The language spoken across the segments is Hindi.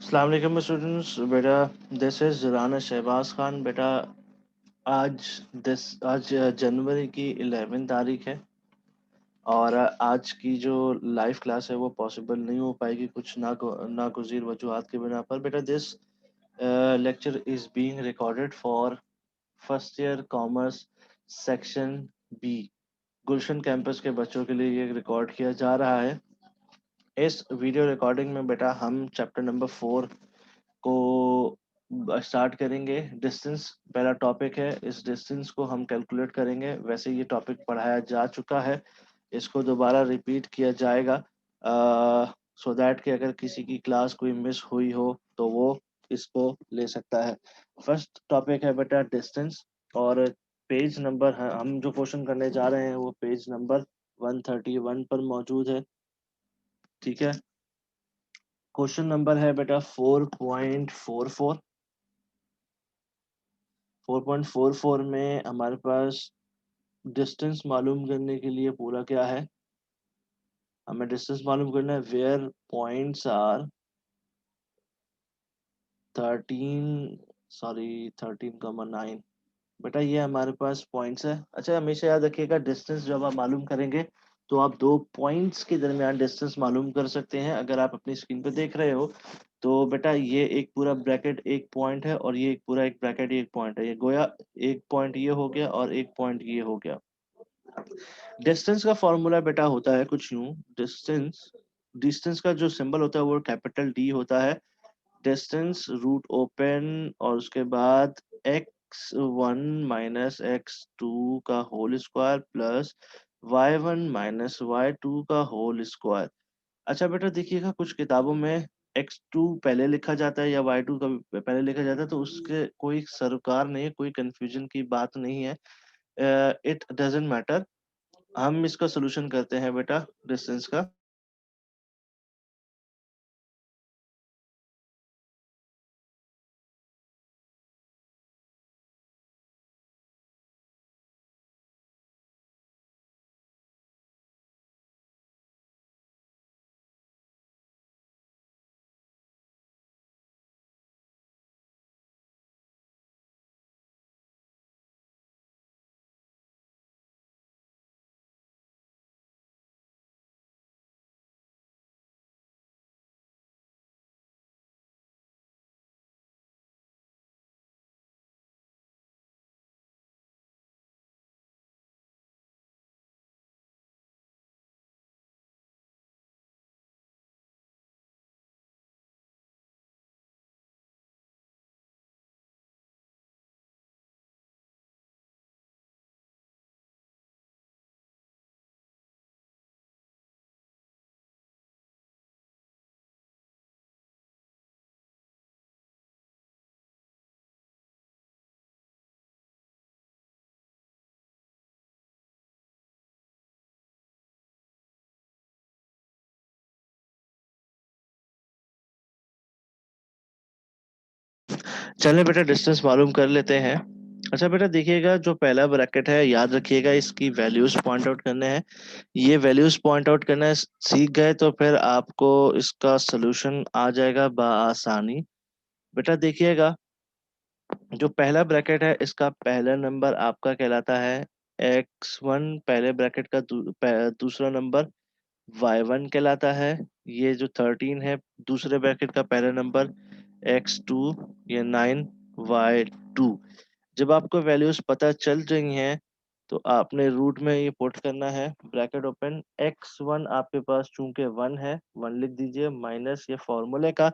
अस्सलाम वालेकुम स्टूडेंट्स। बेटा दिस इज राना शहबाज खान। बेटा आज आज जनवरी की 11 तारीख है और आज की जो लाइव क्लास है वो पॉसिबल नहीं हो पाएगी कुछ नागुज़ीर वजूहात की बिना पर। बेटा this lecture is being recorded for first year commerce section B. Gulshan campus के बच्चों के लिए ये रिकॉर्ड किया जा रहा है। इस वीडियो रिकॉर्डिंग में बेटा हम चैप्टर नंबर 4 को स्टार्ट करेंगे। डिस्टेंस पहला टॉपिक है, इस डिस्टेंस को हम कैलकुलेट करेंगे। वैसे ये टॉपिक पढ़ाया जा चुका है, इसको दोबारा रिपीट किया जाएगा सो दैट कि अगर किसी की क्लास कोई मिस हुई हो तो वो इसको ले सकता है। फर्स्ट टॉपिक है बेटा डिस्टेंस और पेज नंबर हम जो क्वेश्चन करने जा रहे हैं वो पेज नंबर 131 पर मौजूद है। ठीक है, क्वेश्चन नंबर है बेटा 4.44। 4.44 में हमारे पास डिस्टेंस मालूम करने के लिए पूरा क्या है, हमें डिस्टेंस मालूम करना है वेयर पॉइंट्स आर 13 13,9। बेटा ये हमारे पास पॉइंट्स है। अच्छा हमेशा याद रखिएगा डिस्टेंस जब आप मालूम करेंगे तो आप दो पॉइंट्स के दरमियान डिस्टेंस मालूम कर सकते हैं। अगर आप अपनी स्क्रीन पे देख रहे हो तो बेटा ये एक पूरा ब्रैकेट एक पॉइंट है और ये एक पूरा एक ब्रैकेट एक पॉइंट है। ये गोया एक पॉइंट ये हो गया और एक पॉइंट ये हो गया। डिस्टेंस का फॉर्मूला बेटा होता है कुछ यूं। डिस्टेंस डिस्टेंस का जो सिंबल होता है वो कैपिटल डी होता है। डिस्टेंस रूट ओपन और उसके बाद x1 माइनस x2 का whole square plus y1 minus y2 का होल स्क्वायर। अच्छा बेटा देखिएगा कुछ किताबों में x2 पहले लिखा जाता है या y2 का भी पहले लिखा जाता है, तो उसके कोई सरोकार नहीं है, कोई कंफ्यूजन की बात नहीं है। It doesn't matter. हम इसका सोल्यूशन करते हैं बेटा डिस्टेंस का। चलिए बेटा डिस्टेंस मालूम कर लेते हैं। अच्छा बेटा देखिएगा जो पहला ब्रैकेट है याद रखिएगा इसकी वैल्यूज पॉइंट आउट करने हैं। ये वैल्यूज पॉइंट आउट करना सीख गए तो फिर आपको इसका सोल्यूशन आ जाएगा बआसानी। बेटा देखिएगा जो पहला ब्रैकेट है इसका पहला नंबर आपका कहलाता है x1, पहले ब्रैकेट का दूसरा नंबर y1 कहलाता है। ये जो 13 है दूसरे ब्रैकेट का पहला नंबर x2, ये 9 y2। जब आपको वैल्यूज पता चल रही हैं तो आपने रूट में ये पुट करना है, ब्रैकेट ओपन। x1 आपके पास चूंकि 1 है 1 लिख दीजिए माइनस ये फॉर्मूले का।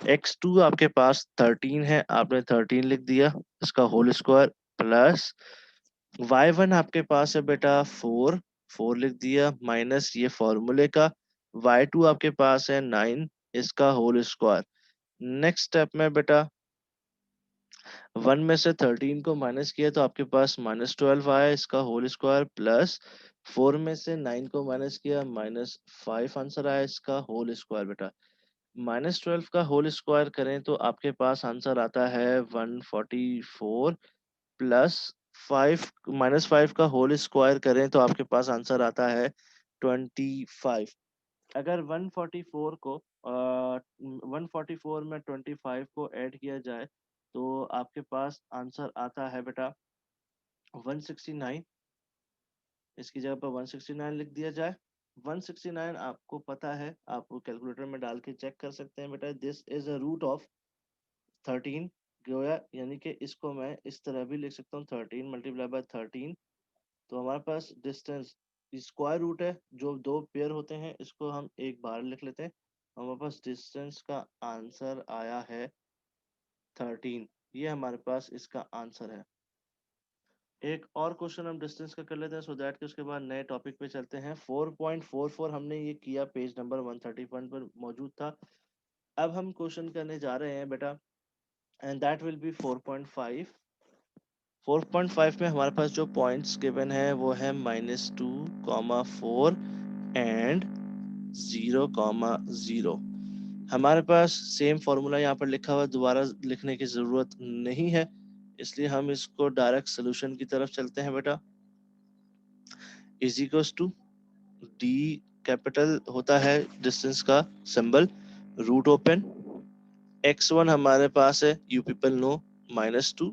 x2 आपके पास 13 है, आपने 13 लिख दिया इसका होल स्क्वायर प्लस y1 आपके पास है बेटा 4, 4 लिख दिया माइनस ये फॉर्मूले का। y2 आपके पास है 9, इसका होल स्क्वायर। नेक्स्ट स्टेप में बेटा 1 में से 13 को माइनस किया तो आपके पास -12 आया इसका होल स्क्वायर प्लस 4 में से 9 को माइनस किया -5 आंसर आया इसका होल स्क्वायर। बेटा -12 का होल स्क्वायर करें तो आपके पास आंसर आता है 144 प्लस 5 -5 का होल स्क्वायर करें तो आपके पास आंसर आता है 25। अगर 144 को 144 में 25 को ऐड किया जाए तो आपके पास आंसर आता है बेटा 169। इसकी जगह पर 169 लिख दिया जाए। 169 आपको पता है, आप कैलकुलेटर में डाल के चेक कर सकते हैं बेटा। This is a root of 13 गोया, यानी कि इसको मैं इस तरह भी लिख सकता हूँ 13 मल्टीप्लाई बाय 13। तो हमारे पास डिस्टेंस स्क्वायर रूट है, जो दो पेयर होते हैं इसको हम एक बार लिख लेते हैं। हमारे पास डिस्टेंस का आंसर आया है 13। ये हमारे पास इसका आंसर है। एक और क्वेश्चन हम डिस्टेंस का कर लेते हैं, सो दैट कि उसके बाद नए टॉपिक पे चलते हैं। 4.44 हमने ये किया, पेज नंबर 131 पर मौजूद था। अब हम क्वेश्चन करने जा रहे हैं बेटा, एंड दैट विल बी 4.5। 4.5 में हमारे पास जो पॉइंट्स गिवन है वो है -2, 4 एंड 0, 0। हमारे पास सेम फॉर्मूला यहाँ पर लिखा हुआ, दोबारा लिखने की जरूरत नहीं है, इसलिए हम इसको डायरेक्ट सोल्यूशन की तरफ चलते हैं बेटा। Is equals to D, capital होता है डिस्टेंस का सिंबल, रूट ओपन x1 हमारे पास है, यू पीपल नो, -2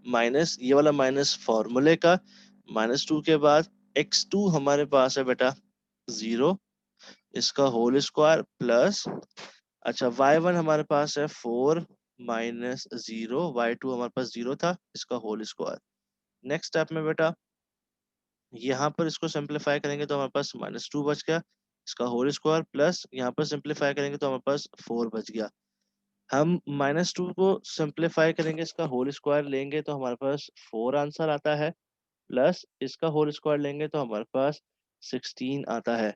माइनस ये वाला माइनस फॉर्मूले का, -2 के बाद x2 हमारे पास है बेटा 0, इसका होल स्क्वायर प्लस, अच्छा y1 हमारे पास है 4 -0, y2 हमारे पास 0 था, इसका होल स्क्वायर। नेक्स्ट स्टेप में बेटा यहाँ पर इसको सिंप्लीफाई करेंगे तो हमारे पास -2 बच गया, इसका होल स्क्वायर प्लस यहाँ पर सिंप्लीफाई करेंगे तो हमारे पास 4 बच गया। हम -2 को सिंप्लीफाई करेंगे, इसका होल स्क्वायर लेंगे तो हमारे पास 4 आंसर आता है, प्लस इसका होल स्क्वायर लेंगे तो हमारे पास 16 आता है।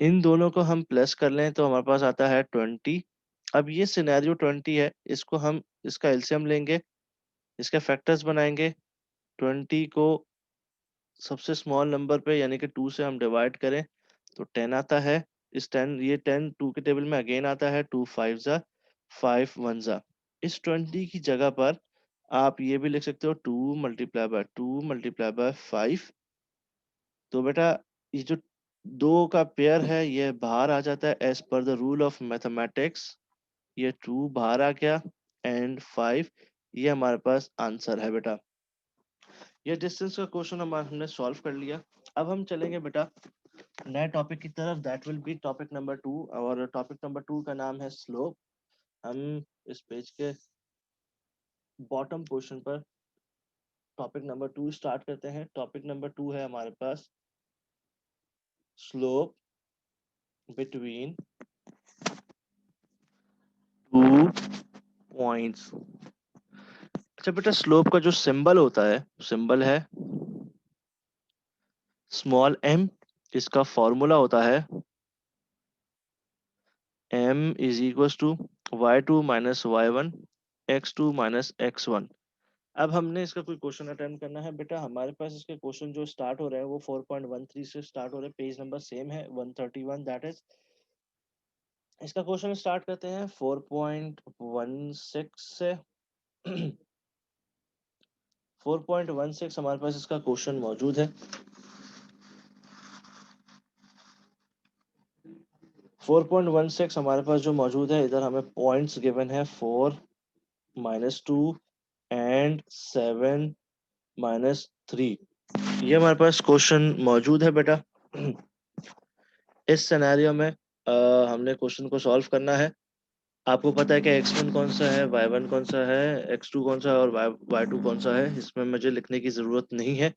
इन दोनों को हम प्लस कर लें तो हमारे पास आता है 20। अब ये सिनेरियो 20 है, इसको हम इसका एलसीएम लेंगे, इसके फैक्टर्स बनाएंगे। 20 को सबसे स्मॉल नंबर पे यानी कि 2 से हम डिवाइड करें तो 10 आता है। इस 10, ये 10 2 के टेबल में अगेन आता है, 2 5 जा 5 1 जा। इस 20 की जगह पर आप ये भी लिख सकते हो 2 मल्टीप्लाई बाय 2 मल्टीप्लाई बाय 5। तो बेटा ये जो दो का पेयर है ये बाहर आ जाता है as per the rule of mathematics. ये 2 बाहर आ गया एंड 5, ये हमारे पास आंसर है बेटा। ये डिस्टेंस का क्वेश्चन हमने सॉल्व कर लिया। अब हम चलेंगे बेटा नए टॉपिक की तरफ, that will be topic number 2, और टॉपिक नंबर 2 का नाम है स्लोप। हम इस पेज के बॉटम पोर्शन पर टॉपिक नंबर 2 स्टार्ट करते हैं। टॉपिक नंबर 2 है हमारे पास स्लोप बिटवीन टू पॉइंट्स। अच्छा बेटा, स्लोप का जो सिंबल होता है, सिंबल है स्मॉल m। इसका फॉर्मूला होता है m is equal to y2 minus y1 x2 minus x1। अब हमने इसका कोई क्वेश्चन अटेम्प्ट करना है बेटा। हमारे पास इसके क्वेश्चन जो स्टार्ट हो रहे हैं वो 4.13 से स्टार्ट हो रहे हैं, पेज नंबर सेम है 131, दैट इज। इसका क्वेश्चन स्टार्ट करते हैं 4.16 से। 4.16 हमारे पास इसका क्वेश्चन मौजूद है। 4.16 हमारे पास जो मौजूद है, इधर हमें पॉइंट्स गिवन है 4 -2 एंड 7 -3। ये हमारे पास क्वेश्चन मौजूद है बेटा। इस सिनेरियो में हमने क्वेश्चन को सॉल्व करना है। आपको पता है कि x1 कौन सा है, y1 कौन सा है, x2 कौन सा है और y2 कौन सा है, इसमें मुझे लिखने की जरूरत नहीं है।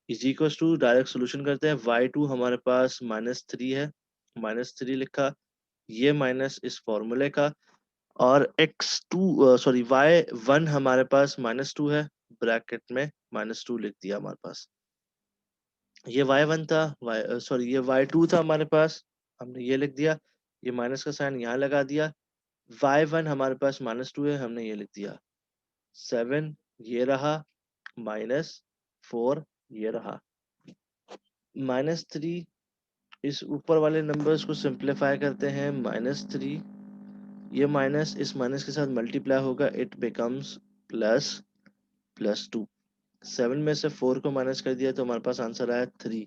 Is equal to direct solution करते हैं। y2 हमारे पास -3 है, -3 लिखा, ये माइनस इस फॉर्मूले का, और x2 सॉरी y1 हमारे पास -2 है, ब्रैकेट में -2 लिख दिया हमारे पास। ये y1 था, सॉरी ये y2 था हमारे पास, हमने ये लिख दिया, ये माइनस का साइन यहाँ लगा दिया। y1 हमारे पास -2 है, हमने ये लिख दिया। 7 ये रहा, -4 ये रहा, -3। इस ऊपर वाले नंबर्स को सिंप्लीफाई करते हैं, -3, ये माइनस इस माइनस के साथ मल्टीप्लाई होगा, इट बिकम्स प्लस +2। 7 में से 4 को माइनस कर दिया तो हमारे पास आंसर आया 3।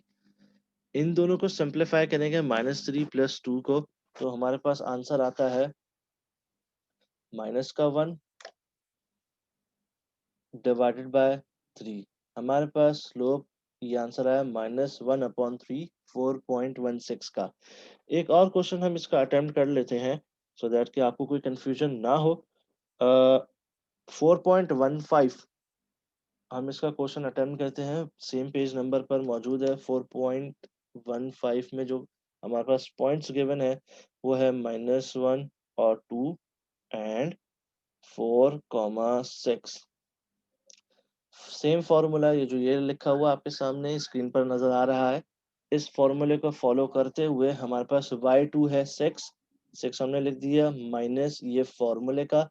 इन दोनों को सिंप्लीफाई करेंगे, -3 + 2 को, तो हमारे पास आंसर आता है -1 डिवाइडेड बाय 3। हमारे पास स्लोप ये आंसर आया -1/3 4.16 का। एक और क्वेश्चन हम इसका अटेम्प्ट कर लेते हैं सो दैट कि आपको कोई कंफ्यूजन ना हो। 4.15 हम इसका क्वेश्चन अटेम्प्ट करते हैं, सेम पेज नंबर पर मौजूद है। 4.15 में जो हमारे पास पॉइंट्स गिवन है वो है -1 और 2 एंड 4,6। सेम फॉर्मूला ये लिखा हुआ आपके सामने स्क्रीन पर नजर आ रहा है। इस फॉर्मूले को फॉलो करते हुए हमारे पास y2 है 6 हमने लिख दिया माइनस ये फॉर्मूले का,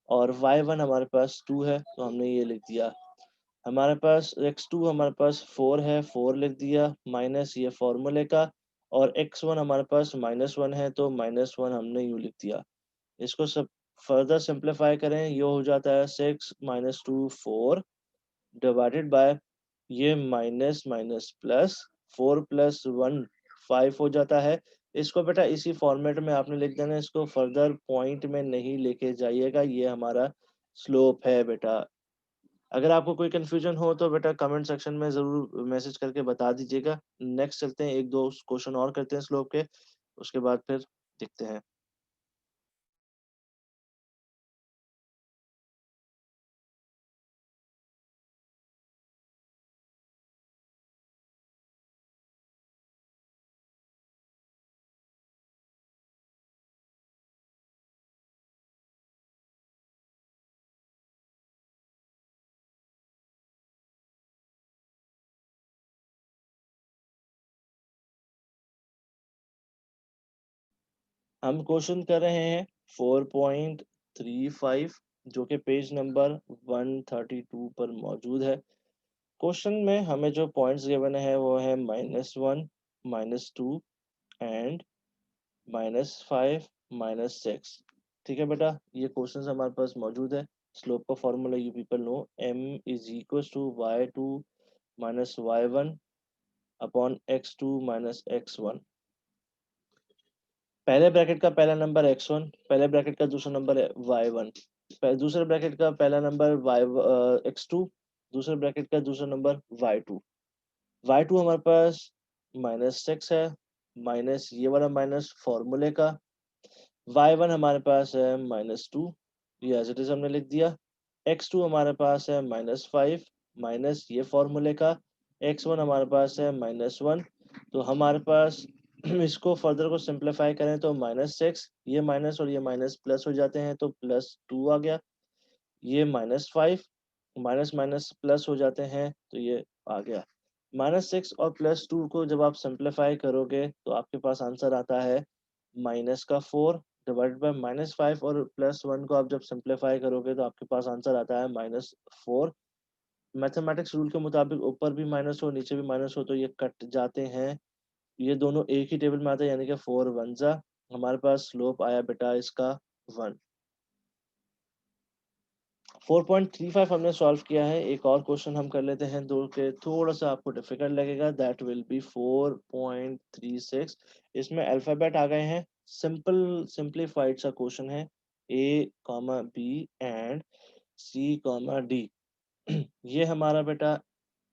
और y1 हमारे पास 2 है तो हमने ये लिख दिया। हमारे पास x2 हमारे पास 4 है, 4 लिख दिया माइनस ये फॉर्मूले का, और x1 हमारे पास -1 है तो -1 हमने यूँ लिख दिया। इसको सब फर्दर सिंप्लीफाई करें, ये हो जाता है 6 माइनस 2 4 डिवाइडेड बाय ये माइनस माइनस प्लस 4 प्लस 1 5 हो जाता है। इसको बेटा इसी फॉर्मेट में आपने लिख देना, इसको फर्दर पॉइंट में नहीं लेके जाइएगा, ये हमारा स्लोप है बेटा। अगर आपको कोई कंफ्यूजन हो तो बेटा कमेंट सेक्शन में ज़रूर मैसेज करके बता दीजिएगा। नेक्स्ट चलते हैं, 1-2 क्वेश्चन और करते हैं स्लोप के, उसके बाद फिर देखते हैं। हम क्वेश्चन कर रहे हैं 4.35 जो कि पेज नंबर 132 पर मौजूद है। क्वेश्चन में हमें जो पॉइंट्स गिवन है वो है -1 -2 एंड -5 -6। ठीक है बेटा, ये क्वेश्चंस हमारे पास मौजूद है। स्लोप का formula you people know, m is equal to y2 minus y1 upon x2 minus x1। पहले ब्रैकेट का पहला नंबर x1, पहले ब्रैकेट का दूसरा नंबर है y1, दूसरे ब्रैकेट का पहला नंबर x2, दूसरे ब्रैकेट का दूसरा नंबर y2। y2 हमारे पास -6 है, माइनस ये वाला माइनस फॉर्मूले का, y1 हमारे पास है -2, ये एज इट इज हमने लिख दिया। x2 हमारे पास है -5 माइनस ये फॉर्मूले का, x1 हमारे पास है -1। तो हमारे पास इसको फर्दर को सिंप्लीफाई करें तो -6, ये माइनस और ये माइनस प्लस हो जाते हैं तो +2 आ गया। ये -5 माइनस माइनस प्लस हो जाते हैं तो ये आ गया। -6 और +2 को जब आप सिंप्लीफाई करोगे तो आपके पास आंसर आता है -4 डिवाइडेड बाय -5, और +1 को आप जब सिंप्लीफाई करोगे तो आपके पास आंसर आता है -4। मैथमेटिक्स रूल के मुताबिक ऊपर भी माइनस हो नीचे भी माइनस हो तो ये कट जाते हैं, ये दोनों एक ही टेबल में आते हैं, यानी कि 4 वन जा। हमारे पास स्लोप आया बेटा इसका 1। 4.35 हमने सॉल्व किया है। एक और क्वेश्चन हम कर लेते हैं दो के, थोड़ा सा आपको डिफिकल्ट लगेगा, दैट विल बी 4.36। इसमें अल्फाबेट आ गए हैं, सिंप्लीफाइड सा क्वेश्चन है, a comma b and c comma d. ये हमारा बेटा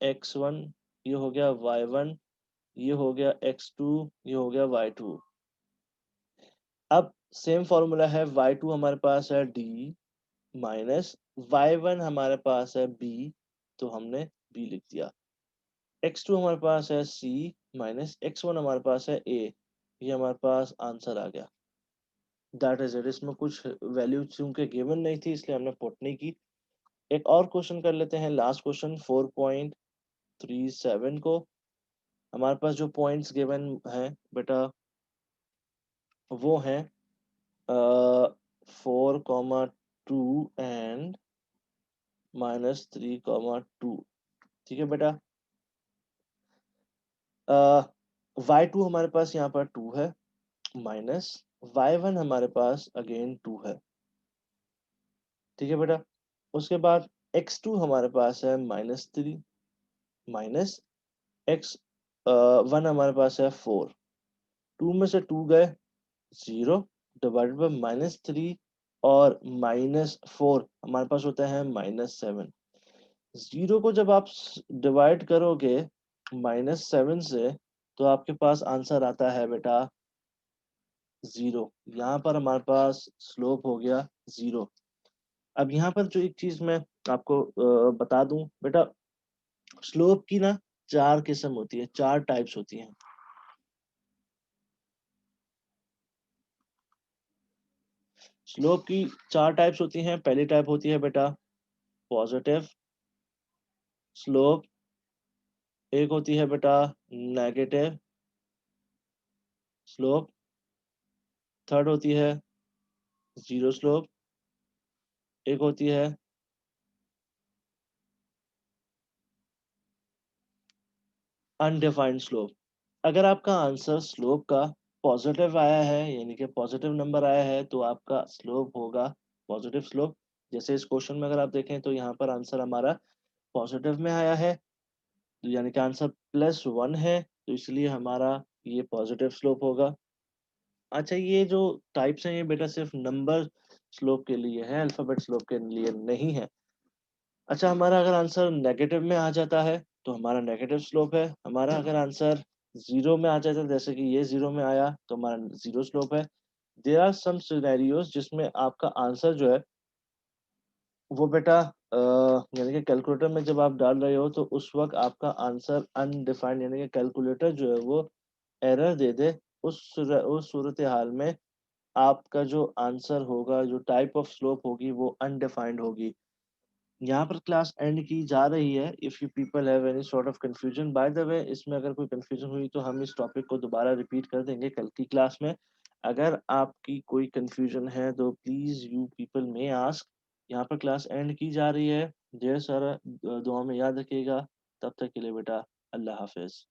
x1, ये हो गया y1, ये हो गया x2, ये हो गया y2। अब सेम फॉर्मूला है, y2 हमारे पास है d माइनस y1 हमारे पास है b, तो हमने b लिख दिया। x2 हमारे पास है c माइनस x1 हमारे पास है a, ये हमारे पास आंसर आ गया। That is it. इसमें कुछ वैल्यू चूंकि गिवन नहीं थी इसलिए हमने पुट नहीं की। एक और क्वेश्चन कर लेते हैं, लास्ट क्वेश्चन 4.37 को। हमारे पास जो पॉइंट्स गिवन है बेटा वो है 4,2 एंड -3,2। ठीक है बेटा, y2 हमारे पास यहाँ पर 2 है, माइनस y1 हमारे पास अगेन 2 है। ठीक है बेटा, उसके बाद x2 हमारे पास है -3 माइनस x 1 हमारे पास है 4। 2 में से 2 गए 0 डिवाइडेड बाय -3 और -4 हमारे पास होता है -7। 0 को जब आप डिवाइड करोगे -7 से तो आपके पास आंसर आता है बेटा 0। यहाँ पर हमारे पास स्लोप हो गया 0। अब यहाँ पर जो एक चीज मैं आपको बता दूं बेटा, स्लोप की ना 4 किस्म होती है, 4 टाइप्स होती हैं। स्लोप की 4 टाइप्स होती हैं। पहली टाइप होती है बेटा पॉजिटिव स्लोप, एक होती है बेटा नेगेटिव स्लोप, थर्ड होती है जीरो स्लोप, एक होती है अनडिफाइंड स्लोप। अगर आपका आंसर स्लोप का पॉजिटिव आया है, यानी कि पॉजिटिव नंबर आया है, तो आपका स्लोप होगा पॉजिटिव स्लोप। जैसे इस क्वेश्चन में अगर आप देखें तो यहाँ पर आंसर हमारा पॉजिटिव में आया है, तो यानी कि आंसर +1 है, तो इसलिए हमारा ये पॉजिटिव स्लोप होगा। अच्छा, ये जो टाइप्स हैं ये बेटा सिर्फ नंबर स्लोप के लिए है, अल्फाबेट स्लोप के लिए नहीं है। अच्छा, हमारा अगर आंसर नेगेटिव में आ जाता है तो हमारा नेगेटिव स्लोप है। हमारा अगर आंसर जीरो में आ जाता है, जैसे कि ये जीरो में आया, तो हमारा जीरो स्लोप है। देयर आर सम सिनेरियोज जिसमें आपका आंसर जो है वो बेटा यानी कि कैलकुलेटर में जब आप डाल रहे हो तो उस वक्त आपका आंसर अनडिफाइंड, यानी कि कैलकुलेटर जो है वो एरर दे दे, उस सूरत हाल में आपका जो आंसर होगा, जो टाइप ऑफ स्लोप होगी वो अनडिफाइंड होगी। यहाँ पर क्लास एंड की जा रही है। If you people have any sort of confusion, by the way इसमें अगर कोई कंफ्यूजन हुई तो हम इस टॉपिक को दोबारा रिपीट कर देंगे कल की क्लास में। अगर आपकी कोई कंफ्यूजन है तो please you people may ask. यहाँ पर क्लास एंड की जा रही है। ढेर सारा दुआ में याद रखिएगा। तब तक के लिए बेटा अल्लाह हाफिज।